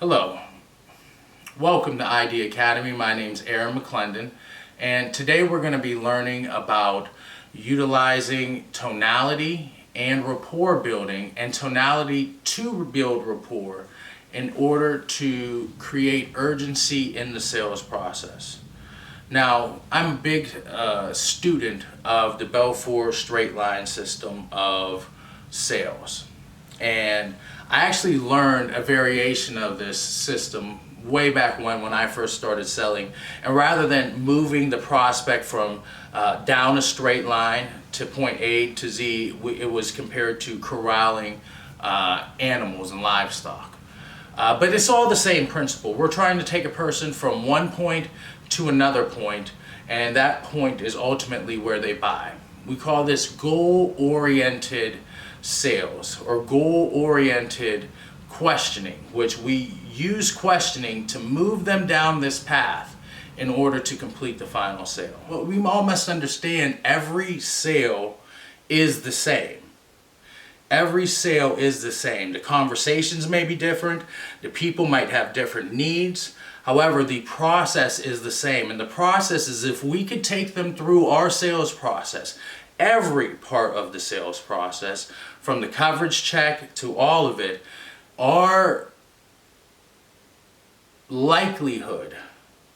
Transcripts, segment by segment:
Hello, welcome to ID Academy. My name's Aaron McClendon, and today we're going to be learning about utilizing tonality and rapport building, and tonality to build rapport in order to create urgency in the sales process. Now, I'm a big student of the Belfour straight line system of sales, and I actually learned a variation of this system way back when I first started selling. And rather than moving the prospect from down a straight line to point A to Z, it was compared to corralling animals and livestock. But it's all the same principle. We're trying to take a person from one point to another point, and that point is ultimately where they buy. We call this goal-oriented sales, or goal-oriented questioning, which we use questioning to move them down this path in order to complete the final sale. Well, we all must understand every sale is the same. Every sale is the same. The conversations may be different, the people might have different needs. However, the process is the same, and the process is, if we could take them through our sales process, every part of the sales process, from the coverage check to all of it, our likelihood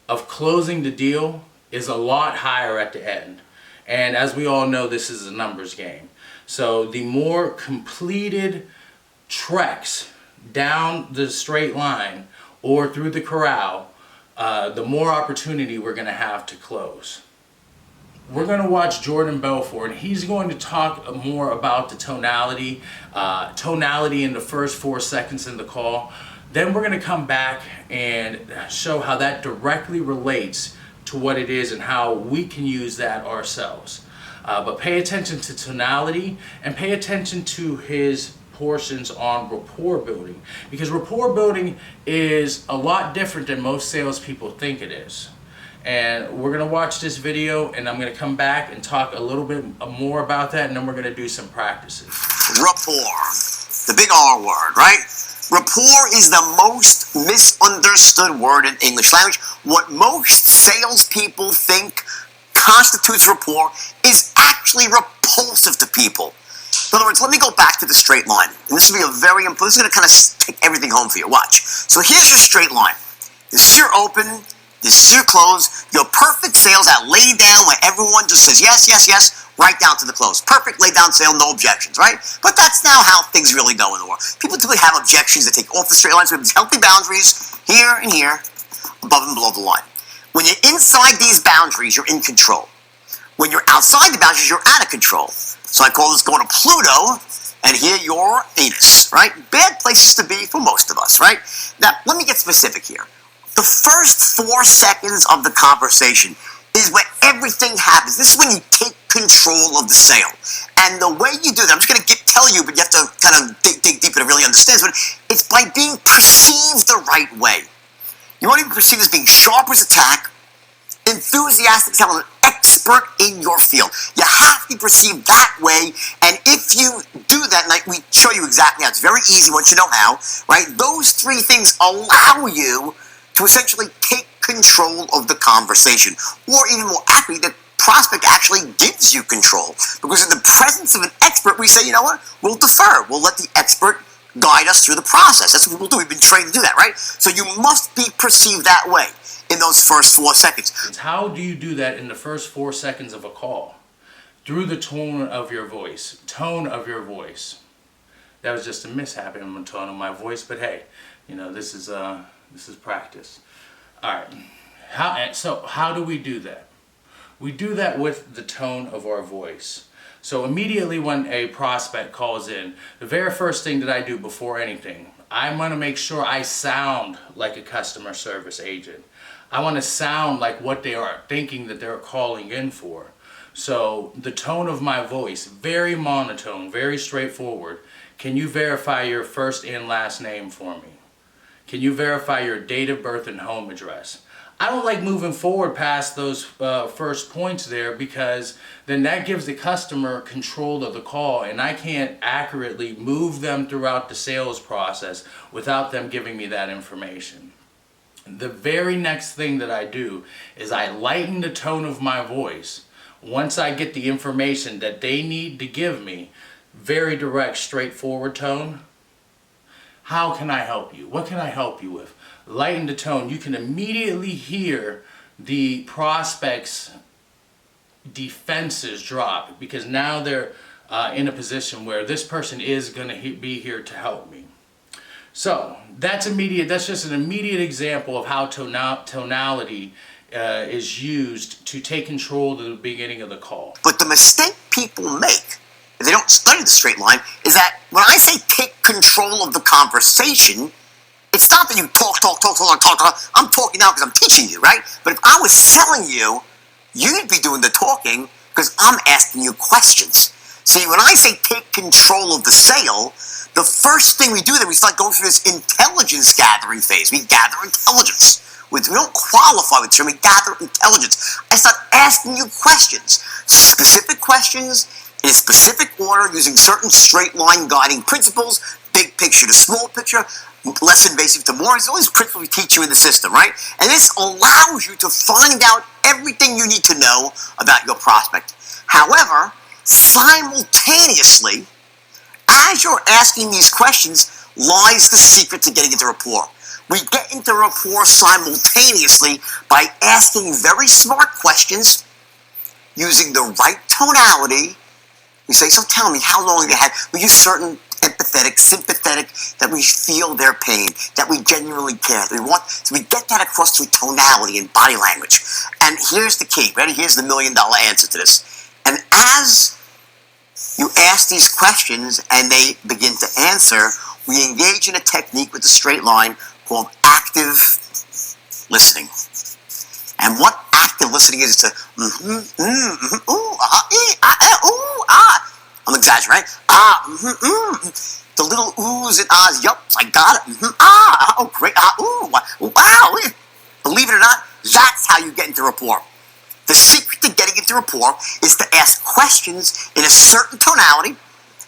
of closing the deal is a lot higher at the end. And as we all know, this is a numbers game. So the more completed treks down the straight line or through the corral, the more opportunity we're going to have to close. We're going to watch Jordan Belfour, and he's going to talk more about the tonality in the first 4 seconds in the call. Then we're going to come back and show how that directly relates to what it is and how we can use that ourselves. But pay attention to tonality and pay attention to his portions on rapport building, because rapport building is a lot different than most salespeople think it is. And we're going to watch this video, and I'm going to come back and talk a little bit more about that, and then we're going to do some practices. Rapport, the big R word, right? Rapport is the most misunderstood word in English language. What most salespeople think constitutes rapport is actually repulsive to people. In other words, let me go back to the straight line. And this will be a very important, this is going to kind of take everything home for you. Watch. So here's your straight line. This is your open, this is your close, your perfect sales that lay down where everyone just says yes, yes, yes, right down to the close. Perfect lay down sale, no objections, right? But that's now how things really go in the world. People typically have objections that take off the straight line, so we have these healthy boundaries here and here, above and below the line. When you're inside these boundaries, you're in control. When you're outside the boundaries, you're out of control. So I call this going to Pluto, and here your anus, right? Bad places to be for most of us, right? Now, let me get specific here. The first 4 seconds of the conversation is where everything happens. This is when you take control of the sale. And the way you do that, I'm just going to tell you, but you have to kind of dig deeper to really understand it. It's by being perceived the right way. You want to be perceived as being sharp as a tack, enthusiastic, an expert in your field. You have to be perceived that way, and if you do that, and we show you exactly how, it's very easy once you know how, right? Those 3 things allow you to essentially take control of the conversation, or even more accurately, the prospect actually gives you control, because in the presence of an expert, we say, you know what, we'll defer, we'll let the expert guide us through the process. That's what people do. We've been trained to do that, right? So you must be perceived that way in those first 4 seconds. How do you do that in the first 4 seconds of a call? Through the tone of your voice. Tone of your voice. That was just a mishap in the tone of my voice, but hey, this is practice. All right. So how do we do that? We do that with the tone of our voice. So immediately when a prospect calls in, the very first thing that I do before anything, I want to make sure I sound like a customer service agent. I want to sound like what they are thinking that they're calling in for. So the tone of my voice, very monotone, very straightforward. Can you verify your first and last name for me? Can you verify your date of birth and home address? I don't like moving forward past those first points there, because then that gives the customer control of the call, and I can't accurately move them throughout the sales process without them giving me that information. The very next thing that I do is I lighten the tone of my voice once I get the information that they need to give me. Very direct, straightforward tone. How can I help you? What can I help you with? Lighten the tone. You can immediately hear the prospect's defenses drop, because now they're in a position where this person is going to be here to help me. So that's immediate. That's just an immediate example of how tonality is used to take control of the beginning of the call. But the mistake people make, if they don't study the straight line, is that when I say take control of the conversation, it's not that you talk. I'm talking now because I'm teaching you, right? But if I was selling you, you'd be doing the talking because I'm asking you questions. See, when I say take control of the sale, the first thing we do then we start going through this intelligence gathering phase. We gather intelligence. We don't qualify with the term, we gather intelligence. I start asking you questions, specific questions, in a specific order, using certain straight line guiding principles, big picture to small picture, less invasive to more. It's all these principles we teach you in the system, right? And this allows you to find out everything you need to know about your prospect. However, simultaneously, as you're asking these questions, lies the secret to getting into rapport. We get into rapport simultaneously by asking very smart questions, using the right tonality. We say, so tell me, how long have you had? We use certain empathetic, sympathetic, that we feel their pain, that we genuinely care. So we get that across through tonality and body language. And here's the key. Ready? Here's the $1 million answer to this. And as you ask these questions and they begin to answer, we engage in a technique with the straight line called active listening. And what active listening is, it's a I'm exaggerating, right? The little oohs and ahs, yup, I got it, oh great, wow. Believe it or not, that's how you get into rapport. The secret to getting into rapport is to ask questions in a certain tonality,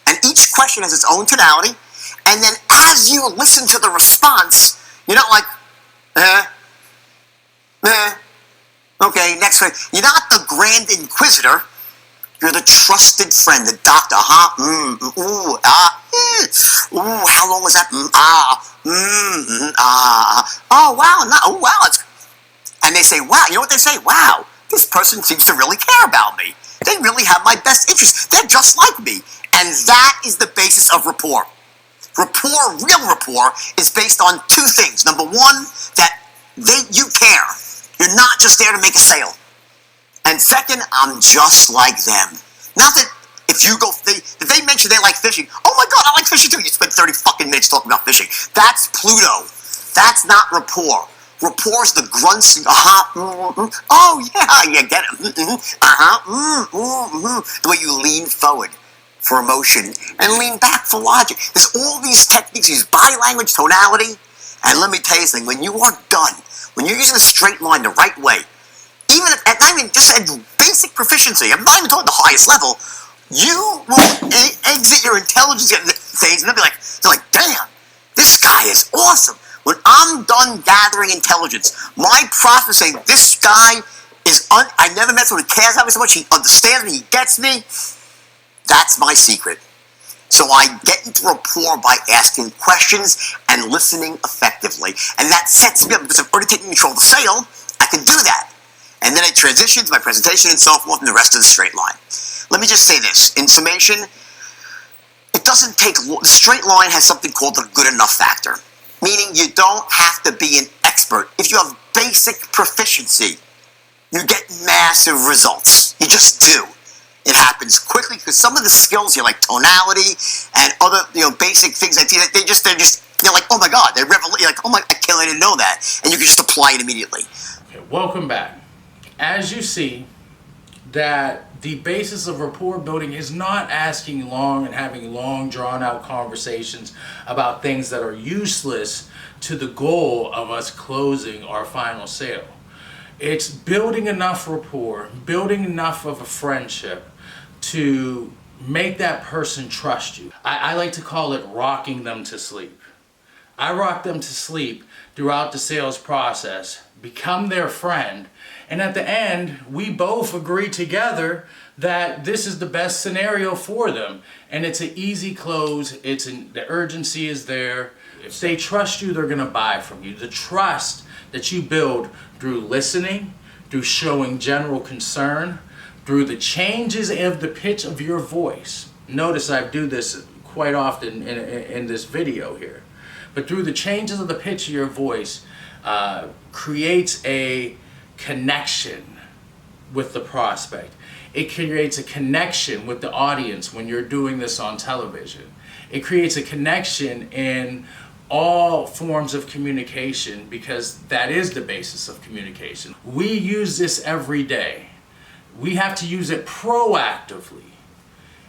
and each question has its own tonality, and then as you listen to the response, you're not like, okay, next one. You're not the grand inquisitor. You're the trusted friend, the doctor. How long was that? Oh, wow. And they say, wow. You know what they say? Wow, this person seems to really care about me. They really have my best interest. They're just like me. And that is the basis of rapport. Rapport, real rapport, is based on two things. Number one, that you care. You're not just there to make a sale. And second, I'm just like them. Not that if they mention they like fishing, oh my God, I like fishing too. You spend 30 fucking minutes talking about fishing. That's Pluto. That's not rapport. Rapport is the grunts. Oh yeah, you get it. The way you lean forward for emotion and lean back for logic. There's all these techniques, these body language, tonality. And let me tell you something, when you are done, when you're using a straight line the right way, even just at basic proficiency, I'm not even talking the highest level, you will exit your intelligence phase and they'll be like, damn, this guy is awesome. When I'm done gathering intelligence, my process saying, this guy is, I never met someone who cares about me so much, he understands me, he gets me, that's my secret. So I get into rapport by asking questions and listening effectively. And that sets me up, because I've already taken control of the sale, I can do that. And then I transition to my presentation and so forth and the rest of the straight line. Let me just say this. In summation, the straight line has something called the good enough factor. Meaning you don't have to be an expert. If you have basic proficiency, you get massive results. You just do. It happens quickly because some of the skills here, like tonality and other basic things, they're like, oh my God, they're like, oh my, I didn't know that, and you can just apply it immediately. Okay, welcome back. As you see, that the basis of rapport building is not asking long and having long, drawn-out conversations about things that are useless to the goal of us closing our final sale. It's building enough rapport, building enough of a friendship to make that person trust you. I like to call it rocking them to sleep. I rock them to sleep throughout the sales process, become their friend, and at the end, we both agree together that this is the best scenario for them. And it's an easy close, the urgency is there. If they trust you, they're gonna buy from you. The trust that you build through listening, through showing general concern, through the changes of the pitch of your voice. Notice I do this quite often in this video here. But through the changes of the pitch of your voice, creates a connection with the prospect. It creates a connection with the audience when you're doing this on television. It creates a connection in all forms of communication, because that is the basis of communication. We use this every day. We have to use it proactively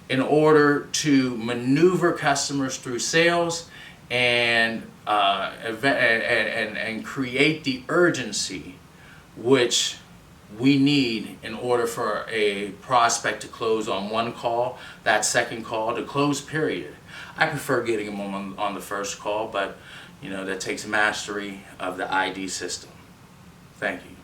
in order to maneuver customers through sales and create the urgency which we need in order for a prospect to close on one call, that second call, to close, period. I prefer getting them on the first call, but that takes mastery of the ID system. Thank you.